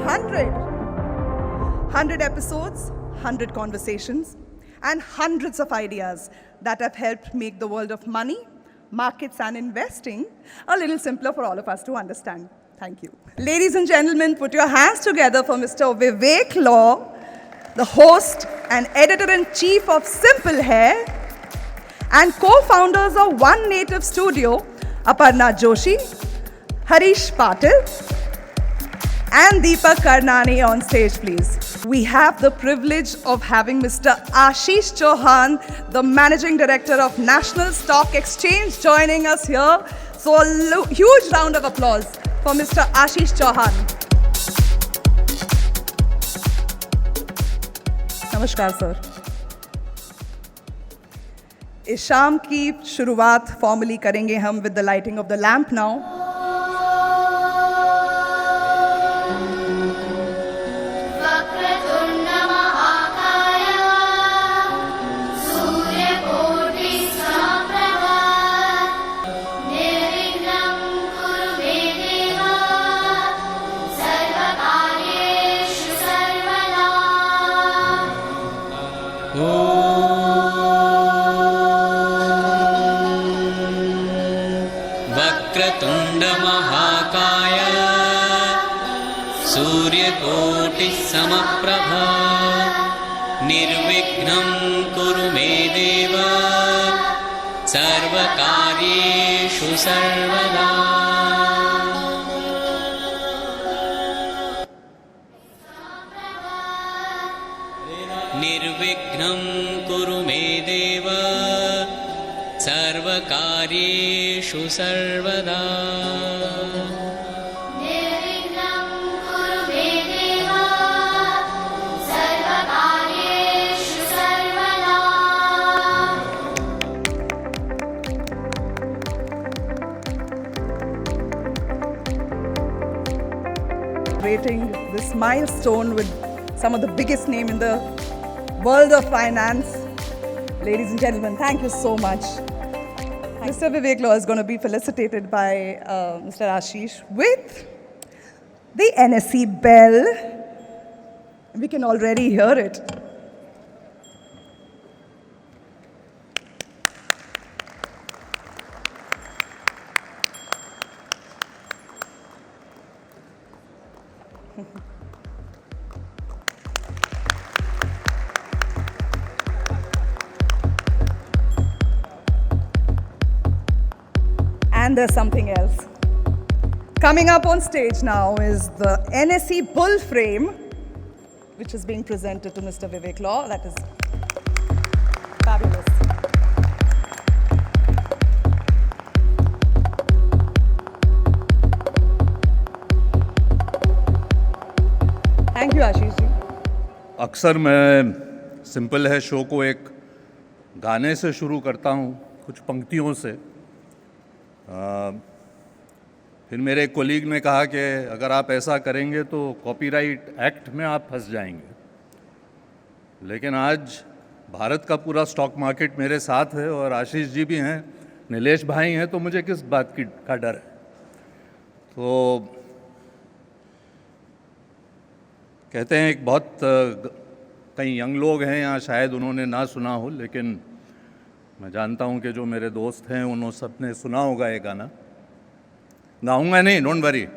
100 episodes, 100 conversations, and hundreds of ideas that have helped make the world of money, markets, and investing a little simpler for all of us to understand. Thank you. Ladies and gentlemen, put your hands together for Mr. Vivek Law, the host and editor-in-chief of Simple Hair, and co-founders of One Native Studio, Aparna Joshi, Harish Patil, and Deepak Karnani on stage, please. We have the privilege of having Mr. Ashish Chauhan, the Managing Director of National Stock Exchange, joining us here. So a huge round of applause for Mr. Ashish Chauhan. नमस्कार sir. इस शाम की शुरुआत formally करेंगे हम with the lighting of the lamp now. वक्रतुण्ड महाकाय सूर्यकोटिः समप्रभा निर्विघ्नं कुरु मे देव सर्वकार्येषु सर्वदा. निर्विघ्नं कुरु मे देव सर्वकार्येषु सर्वदा. निर्विघ्नं कुरु मे देव सर्वकार्येषु सर्वदा. Celebrating this milestone with some of the biggest names in the world of finance. Ladies and gentlemen, thank you so much. Mr. Vivek Law is going to be felicitated by Mr. Ashish with the NSE bell. We can already hear it. And there's something else. Coming up on stage now is the NSE Bull Frame, which is being presented to Mr. Vivek Law. That is fabulous. Thank you, Ashish ji. अक्सर मैं simple है show को एक गाने से शुरू करता हूँ, कुछ पंक्तियों से. फिर मेरे एक कोलीग ने कहा कि अगर आप ऐसा करेंगे तो कॉपीराइट एक्ट में आप फंस जाएंगे. लेकिन आज भारत का पूरा स्टॉक मार्केट मेरे साथ है और आशीष जी भी हैं, नीलेश भाई हैं, तो मुझे किस बात का डर है. तो कहते हैं एक बहुत कई यंग लोग हैं यहाँ, शायद उन्होंने ना सुना हो, लेकिन मैं जानता हूँ कि जो मेरे दोस्त हैं उन्होंने सबने सुना होगा ये गाना. गाऊंगा नहीं, डोंट वरी.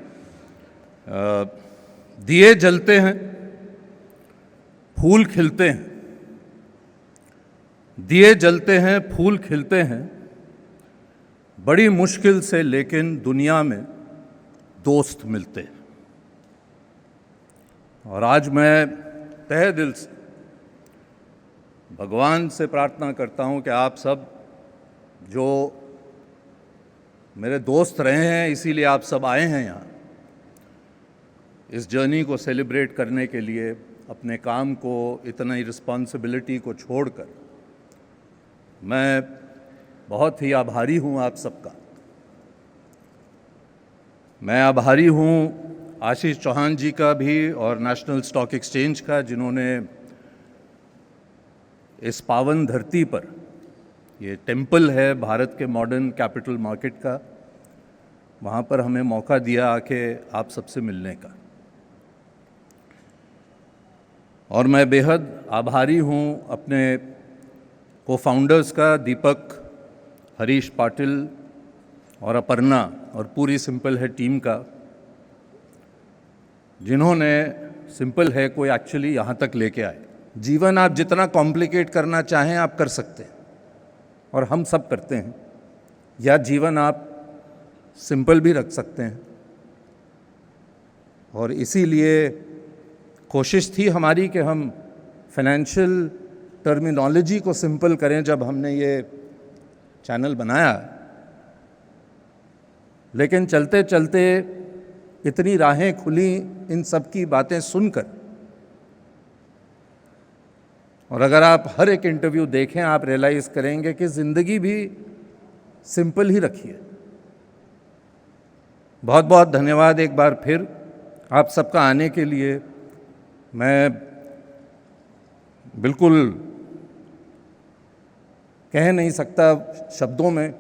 दिए जलते हैं, फूल खिलते हैं. दिए जलते हैं, फूल खिलते हैं, बड़ी मुश्किल से लेकिन दुनिया में दोस्त मिलते हैं. और आज मैं तहे दिल से भगवान से प्रार्थना करता हूं कि आप सब जो मेरे दोस्त रहे हैं, इसीलिए आप सब आए हैं यहाँ, इस जर्नी को सेलिब्रेट करने के लिए अपने काम को, इतना ही रिस्पॉन्सिबिलिटी को छोड़कर, मैं बहुत ही आभारी हूँ आप सबका. मैं आभारी हूँ आशीष चौहान जी का भी और नेशनल स्टॉक एक्सचेंज का, जिन्होंने इस पावन धरती पर, ये टेम्पल है भारत के मॉडर्न कैपिटल मार्केट का, वहाँ पर हमें मौका दिया आके आप सबसे मिलने का. और मैं बेहद आभारी हूँ अपने को-फाउंडर्स का, दीपक, हरीश पाटिल और अपर्णा और पूरी सिंपल है टीम का, जिन्होंने सिंपल है को एक्चुअली यहाँ तक लेके आए। जीवन आप जितना कॉम्प्लिकेट करना चाहें आप कर सकते हैं, और हम सब करते हैं, या जीवन आप सिंपल भी रख सकते हैं। और इसीलिए कोशिश थी हमारी कि हम फाइनेंशियल टर्मिनोलॉजी को सिंपल करें जब हमने ये चैनल बनाया। लेकिन चलते चलते इतनी राहें खुली इन सब की बातें सुनकर, और अगर आप हर एक इंटरव्यू देखें आप रियलाइज़ करेंगे कि ज़िंदगी भी सिंपल ही रखी है। बहुत बहुत धन्यवाद एक बार फिर आप सबका आने के लिए। मैं बिल्कुल कह नहीं सकता शब्दों में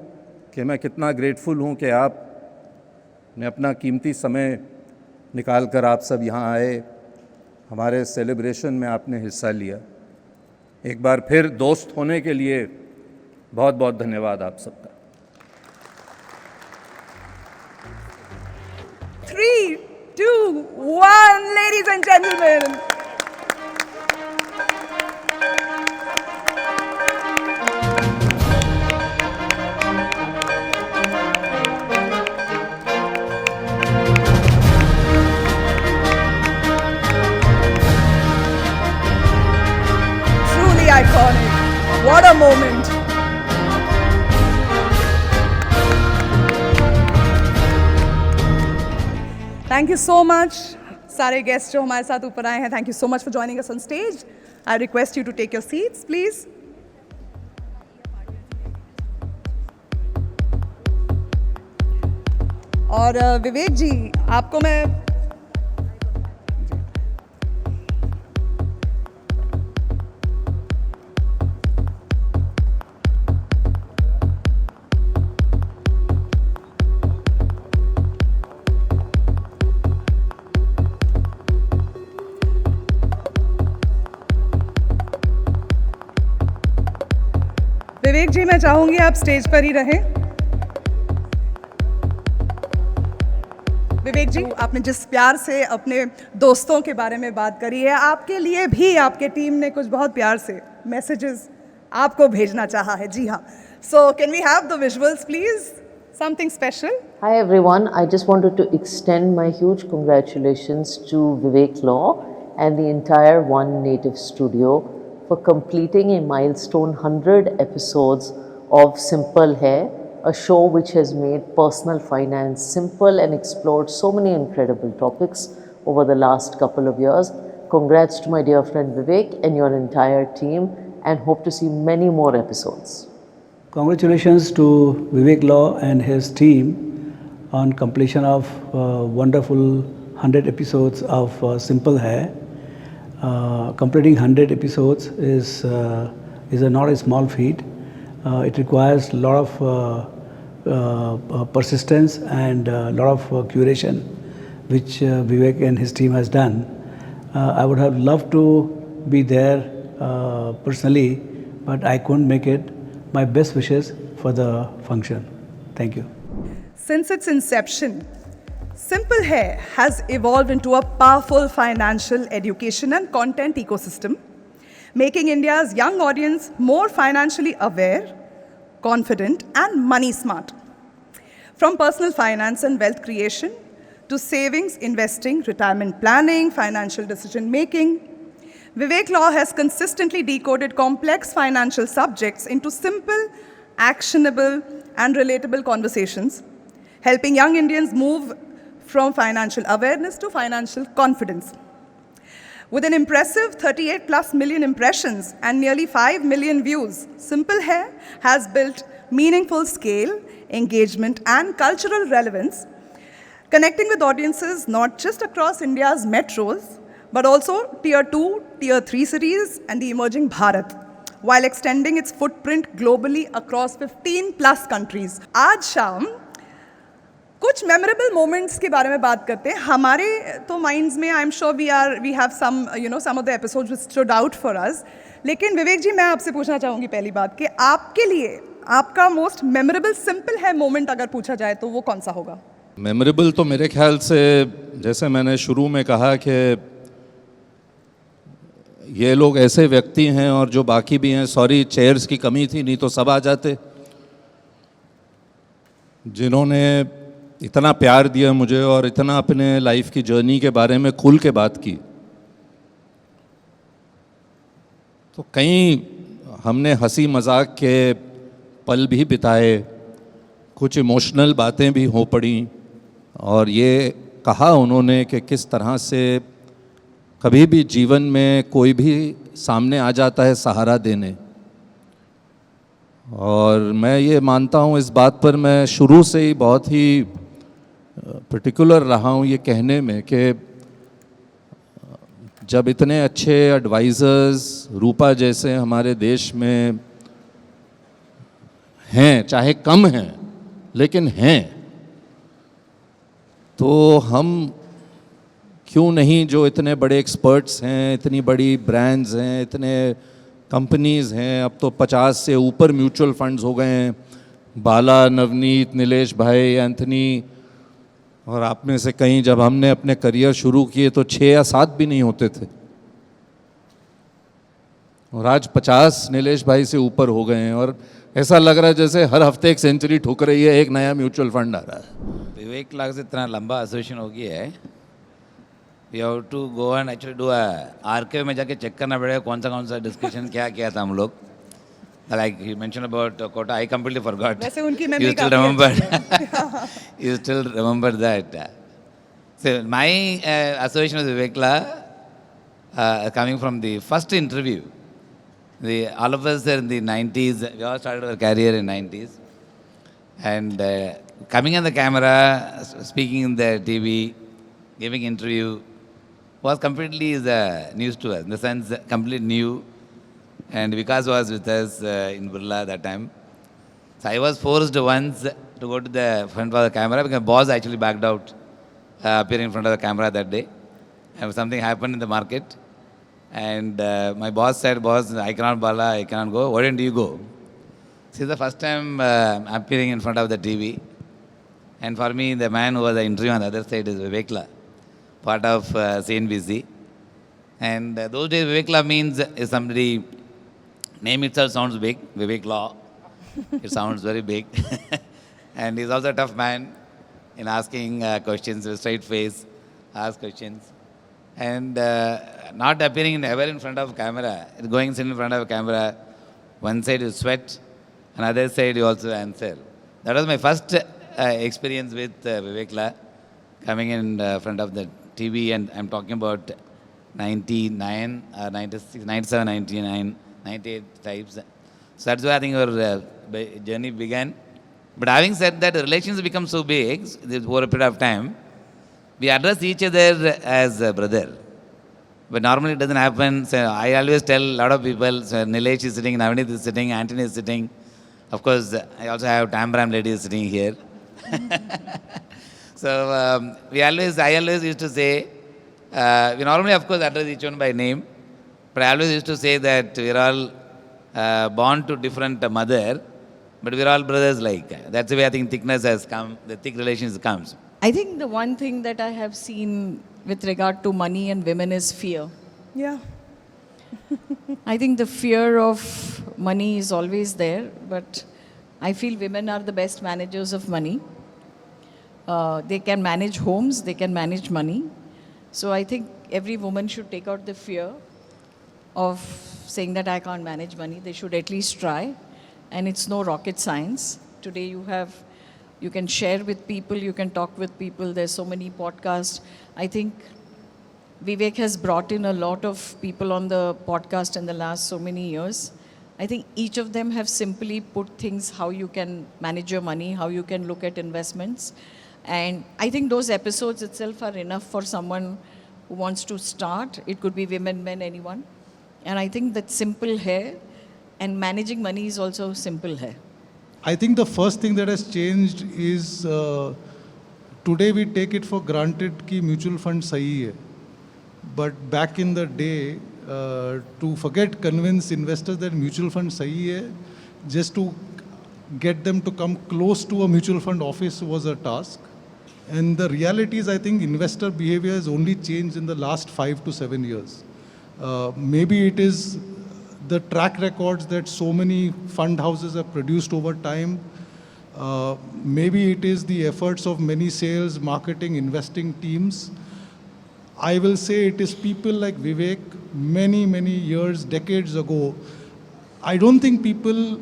कि मैं कितना ग्रेटफुल हूँ कि आपने अपना कीमती समय निकाल कर आप सब यहाँ आए, हमारे सेलिब्रेशन में आपने हिस्सा लिया। एक बार फिर दोस्त होने के लिए बहुत बहुत धन्यवाद आप सबका। 3, 2, 1, ladies and gentlemen. Truly iconic. What a moment. Thank you so much. सारे गेस्ट जो हमारे साथ ऊपर आए हैं, thank you so much for joining us on stage. I request you to take your seats please. और विवेक जी, आपको मैं विवेक जी, मैं चाहूंगी आप स्टेज पर ही रहें। विवेक जी, आपने जिस प्यार से अपने दोस्तों के बारे में बात करी है, आपके लिए भी आपके टीम ने कुछ बहुत प्यार से मैसेजेस आपको भेजना चाहा है। जी हाँ, so can we have the visuals please, something special. Hi everyone, I just wanted to extend my huge congratulations to Vivek Law and the entire One Native studio for completing a milestone 100 episodes of Simple Hai, a show which has made personal finance simple and explored so many incredible topics over the last couple of years. Congrats to my dear friend Vivek and your entire team, and hope to see many more episodes. Congratulations to Vivek Law and his team on completion of wonderful 100 episodes of Simple Hai. Completing 100 episodes is not a small feat. It requires a lot of persistence and a lot of curation, which Vivek and his team has done. I would have loved to be there personally, but I couldn't make it. My best wishes for the function. Thank you. Since its inception, Simple Hai has evolved into a powerful financial education and content ecosystem, making India's young audience more financially aware, confident, and money smart. From personal finance and wealth creation to savings, investing, retirement planning, financial decision making, Vivek Law has consistently decoded complex financial subjects into simple, actionable, and relatable conversations, helping young Indians move from financial awareness to financial confidence. With an impressive 38 plus million impressions and nearly 5 million views, Simple Hai has built meaningful scale, engagement, and cultural relevance, connecting with audiences not just across India's metros, but also Tier 2, Tier 3 cities and the emerging Bharat, while extending its footprint globally across 15 plus countries. आज शाम कुछ memorable moments के बारे में बात करते हैं. हमारे तो माइंड्स में I am sure we have some of the episodes which stood out for us. लेकिन विवेक जी, मैं आपसे पूछना चाहूँगी पहली बात कि आपके लिए आपका मोस्ट मेमोरेबल सिंपल है मोमेंट अगर पूछा जाए तो वो कौन सा होगा? मेमोरेबल तो मेरे ख्याल से, जैसे मैंने शुरू में कहा कि ये लोग ऐसे व्यक्ति हैं और जो बाकी भी हैं, सॉरी चेयर्स की कमी थी, नहीं तो सब आ जाते, जिन्होंने इतना प्यार दिया मुझे और इतना अपने लाइफ की जर्नी के बारे में खुल के बात की. तो कहीं हमने हंसी मजाक के पल भी बिताए, कुछ इमोशनल बातें भी हो पड़ी, और ये कहा उन्होंने कि किस तरह से कभी भी जीवन में कोई भी सामने आ जाता है सहारा देने. और मैं ये मानता हूँ, इस बात पर मैं शुरू से ही बहुत ही पर्टिकुलर रहा हूँ ये कहने में कि जब इतने अच्छे एडवाइज़र्स रूपा जैसे हमारे देश में हैं, चाहे कम हैं लेकिन हैं, तो हम क्यों नहीं, जो इतने बड़े एक्सपर्ट्स हैं, इतनी बड़ी ब्रांड्स हैं, इतने कंपनीज़ हैं, अब तो 50 से ऊपर म्यूचुअल फंड्स हो गए हैं, बाला, नवनीत, नीलेश भाई, एंथनी, और आप में से कहीं जब हमने अपने करियर शुरू किए तो 6 या 7 भी नहीं होते थे, और आज 50 नीलेश भाई से ऊपर हो गए हैं, और ऐसा लग रहा है जैसे हर हफ्ते एक सेंचुरी ठुक रही है, एक नया म्यूचुअल फंड आ रहा है. विवेक लाग से इतना लंबा एसोसिएशन हो गया है, we have to go and actually do archive में जाके चेक करना पड़ेगा कौन सा डिस्कशन क्या किया था हम लोग. Like you mentioned about Kota, I completely forgot. वैसे उनकी memory You still काफी remember? अच्छी है. You still remember that. So my association with Vivekla, coming from the first interview, all of us are in the 90s, we all started our career in 90s. And coming on the camera, speaking in the TV, giving interview, was completely news to us, in the sense completely new. And Vikas was with us in Birla that time. So I was forced once to go to the front of the camera because boss actually backed out appearing in front of the camera that day. And something happened in the market. And my boss said, boss, I cannot Bala, I cannot go. Why didn't you go? This is the first time appearing in front of the TV. And for me, the man who was the interview on the other side is Vivekla, part of CNBC. And those days, Vivekla means is somebody, name itself sounds big, Vivek Law. It sounds very big. And he's also a tough man in asking questions with straight face, ask questions. And not appearing ever in front of camera, going in front of camera, one side you sweat, another side you also answer. That was my first experience with Vivek Law, coming in front of the TV, and I'm talking about 99, 96, 97, 99, 98 types. So that's where I think our journey began. But having said that, the relations become so big over a period of time, we address each other as a brother. But normally it doesn't happen. So I always tell a lot of people, so Nilesh is sitting, Navneet is sitting, Anthony is sitting. Of course, I also have Tambram lady is sitting here. So I always used to say, we normally of course address each one by name, but I always used to say that we're all born to different mother, but we're all brothers like. That's the way I think thickness has come, the thick relations comes. I think the one thing that I have seen with regard to money and women is fear. Yeah. I think the fear of money is always there, but I feel women are the best managers of money. They can manage homes, they can manage money. So I think every woman should take out the fear of saying that I can't manage money. They should at least try. And it's no rocket science. Today you can share with people, you can talk with people. There's so many podcasts. I think Vivek has brought in a lot of people on the podcast in the last so many years. I think each of them have simply put things how you can manage your money, how you can look at investments. And I think those episodes itself are enough for someone who wants to start. It could be women, men, anyone. And I think that simple hai, and managing money is also simple hai. I think the first thing that has changed is today we take it for granted कि mutual fund सही है, but back in the day, to convince investors that mutual fund sahi hai, just to get them to come close to a mutual fund office was a task. And the reality is, I think investor behavior has only changed in the last 5 to 7 years. Maybe it is the track records that so many fund houses have produced over time. Maybe it is the efforts of many sales, marketing, investing teams. I will say it is people like Vivek, many, many years, decades ago. I don't think people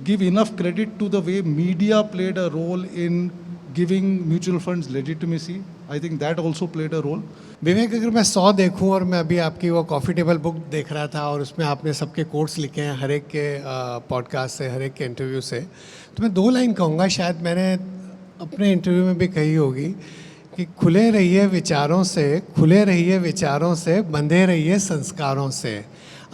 give enough credit to the way media played a role in giving mutual funds legitimacy. I think that also played a role. विवेक, अगर मैं 100 देखूं और मैं अभी आपकी वो coffee table book देख रहा था और उसमें आपने सबके कोट्स लिखे हैं, हर एक के पॉडकास्ट से, हर एक के इंटरव्यू से, तो मैं 2 लाइन कहूँगा, शायद मैंने अपने इंटरव्यू में भी कही होगी कि खुले रहिए विचारों से, खुले रहिए विचारों से, बंधे रहिए संस्कारों से।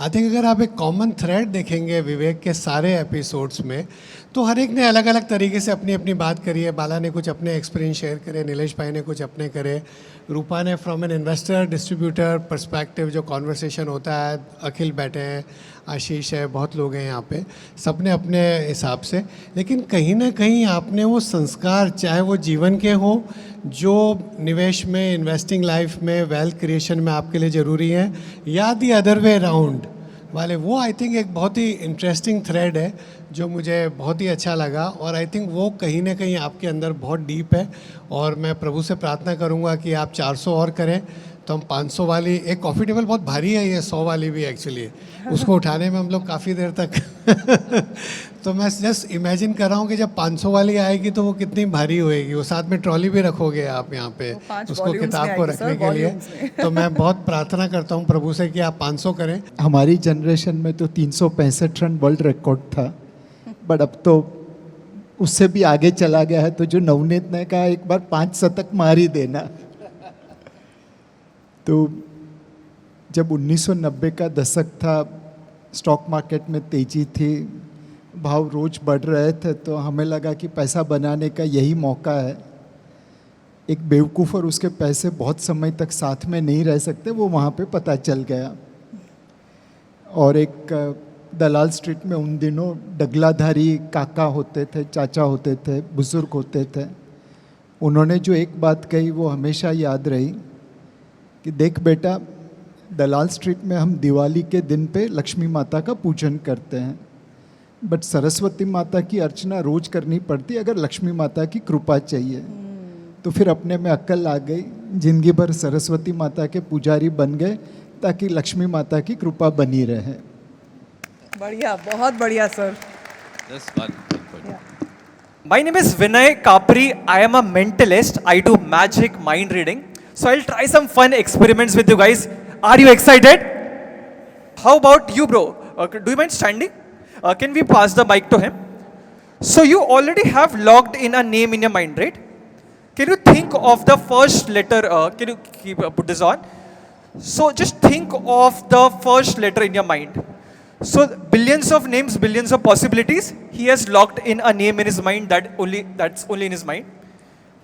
आई थिंक अगर आप एक कॉमन थ्रेड देखेंगे विवेक के सारे एपिसोड्स में, तो हर एक ने अलग अलग तरीके से अपनी अपनी बात करी है। बाला ने कुछ अपने एक्सपीरियंस शेयर करे, नीलेश भाई ने कुछ अपने करे, रूपा ने from an investor distributor perspective जो कॉन्वर्सेशन होता है, अखिल बैठे हैं, आशीष है, बहुत लोग हैं यहाँ पे, सब ने अपने हिसाब से। लेकिन कहीं ना कहीं आपने वो संस्कार, चाहे वो जीवन के हो, जो निवेश में, इन्वेस्टिंग लाइफ में, वेल्थ क्रिएशन में आपके लिए ज़रूरी है, या दी अदर वे अराउंड वाले, वो आई थिंक एक बहुत ही इंटरेस्टिंग थ्रेड है जो मुझे बहुत ही अच्छा लगा। और आई थिंक वो कहीं ना कहीं आपके अंदर बहुत डीप है। और मैं प्रभु से प्रार्थना करूंगा कि आप 400 और करें तो हम 500 वाली, एक कॉफ़ी टेबल बहुत भारी है, ये 100 वाली भी एक्चुअली, उसको उठाने में हम लोग काफ़ी देर तक तो मैं जस्ट इमेजिन कर रहा हूँ कि जब 500 वाली आएगी तो वो कितनी भारी होएगी। वो साथ में ट्रॉली भी रखोगे आप यहाँ पे उसको, किताब को रखने के लिए। तो मैं बहुत प्रार्थना करता हूँ प्रभु से कि आप 500 करें। हमारी जनरेशन में तो 365 रन वर्ल्ड रिकॉर्ड था, बट अब तो उससे भी आगे चला गया है। तो जो नवनीत ने कहा एक बार 5 शतक मार ही देना, तो जब 1990 का दशक था, स्टॉक मार्केट में तेजी थी, भाव रोज बढ़ रहे थे, तो हमें लगा कि पैसा बनाने का यही मौका है। एक बेवकूफ़ और उसके पैसे बहुत समय तक साथ में नहीं रह सकते, वो वहाँ पे पता चल गया। और एक दलाल स्ट्रीट में उन दिनों डगलाधारी काका होते थे, चाचा होते थे, बुज़ुर्ग होते थे। उन्होंने जो एक बात कही वो हमेशा याद रही कि देख बेटा, दलाल स्ट्रीट में हम दिवाली के दिन पे लक्ष्मी माता का पूजन करते हैं, बट सरस्वती माता की अर्चना रोज करनी पड़ती अगर लक्ष्मी माता की कृपा चाहिए। तो फिर अपने में अक्ल आ गई, जिंदगी भर सरस्वती माता के पुजारी बन गए ताकि लक्ष्मी माता की कृपा बनी रहे। बढ़िया, बहुत बढ़िया sir. Just one point. My name is Vinay Kapri. I am a mentalist. I do magic mind reading. So I'll try some fun experiments with you guys. Are you excited? How about you, bro? Do you mind standing? Can we pass the mic to him? So you already have logged in a name in your mind, right? Can you think of the first letter? Can you put this on? So just think of the first letter in your mind. So billions of names, billions of possibilities. He has locked in a name in his mind that's only in his mind.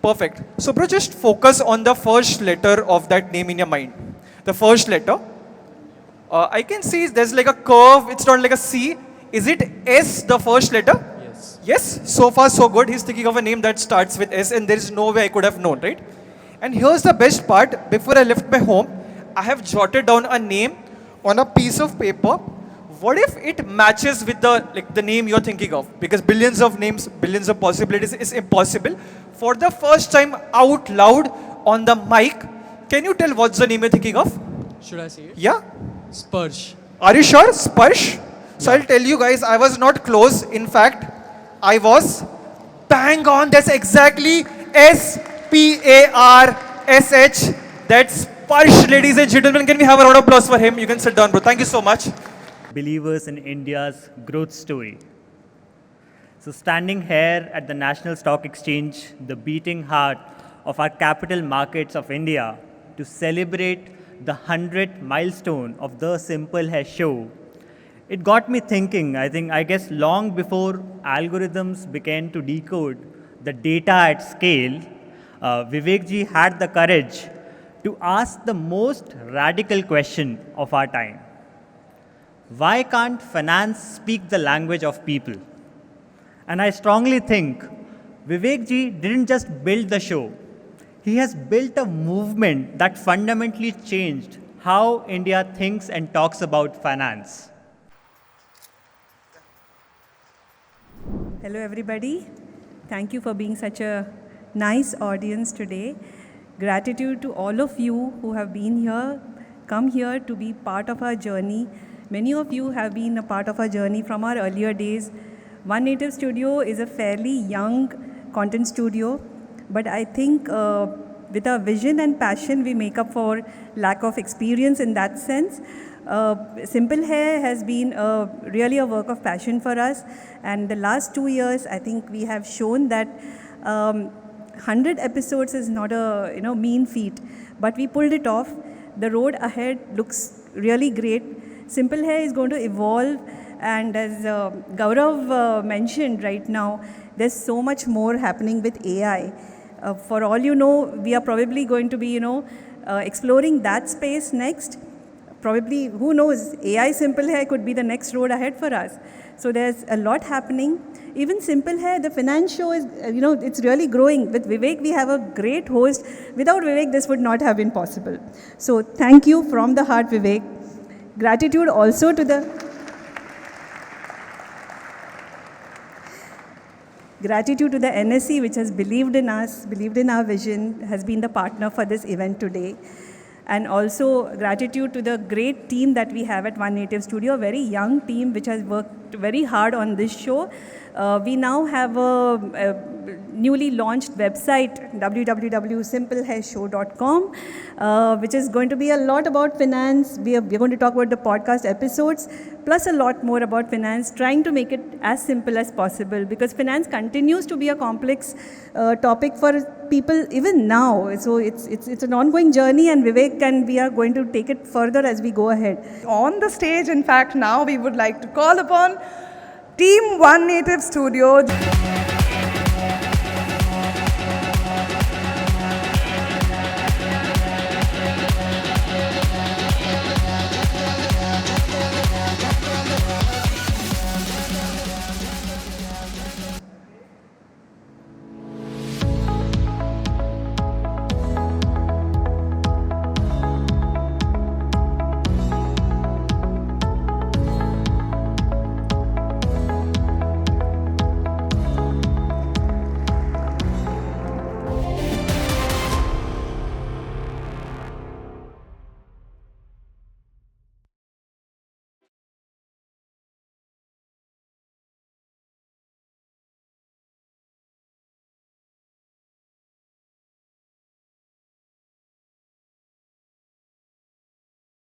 Perfect. So bro, just focus on the first letter of that name in your mind. The first letter. I can see there's like a curve. It's not like a C. Is it S, the first letter? Yes. Yes. So far so good. He's thinking of a name that starts with S, and there is no way I could have known, right? And here's the best part. Before I left my home, I have jotted down a name on a piece of paper. What if it matches with the name you're thinking of? Because billions of names, billions of possibilities is impossible. For the first time out loud on the mic, can you tell what's the name you're thinking of? Should I say it? Yeah? Sparsh. Are you sure? Sparsh? So I'll tell you guys, I was not close. In fact, I was bang on. That's exactly S-P-A-R-S-H. That's Sparsh, ladies and gentlemen. Can we have a round of applause for him? You can sit down, bro. Thank you so much. Believers in India's growth story. So standing here at the National Stock Exchange, the beating heart of our capital markets of India, to celebrate the 100th milestone of the Simple Hai show, it got me thinking. I guess long before algorithms began to decode the data at scale, Vivek ji had the courage to ask the most radical question of our time. Why can't finance speak the language of people? And I strongly think Vivek ji didn't just build the show. He has built a movement that fundamentally changed how India thinks and talks about finance. Hello, everybody. Thank you for being such a nice audience today. Gratitude to all of you who have been here, come here to be part of our journey. Many of you have been a part of our journey from our earlier days. One Native Studio is a fairly young content studio, but I think with our vision and passion, we make up for lack of experience in that sense. Simple Hair has been really a work of passion for us, and the last 2 years, I think we have shown that 100 episodes is not a mean feat, but we pulled it off. The road ahead looks really great. Simple Hair is going to evolve, and as Gaurav mentioned right now, there's so much more happening with AI. For all you know, we are probably going to be exploring that space next. Probably, who knows, AI Simple Hair could be the next road ahead for us. So there's a lot happening. Even Simple Hair, the finance show is, it's really growing. With Vivek, we have a great host. Without Vivek, this would not have been possible. So thank you from the heart, Vivek. Gratitude also to the NSE, which has believed in us, believed in our vision, has been the partner for this event today. And also gratitude to the great team that we have at One Native Studio, a very young team which has worked very hard on this show. We now have a newly launched website, www.simplehairshow.com, which is going to be a lot about finance. We're going to talk about the podcast episodes, plus a lot more about finance, trying to make it as simple as possible, because finance continues to be a complex topic for people even now. So it's an ongoing journey, and Vivek and we are going to take it further as we go ahead. On the stage, in fact, now we would like to call upon Team One Native Studio.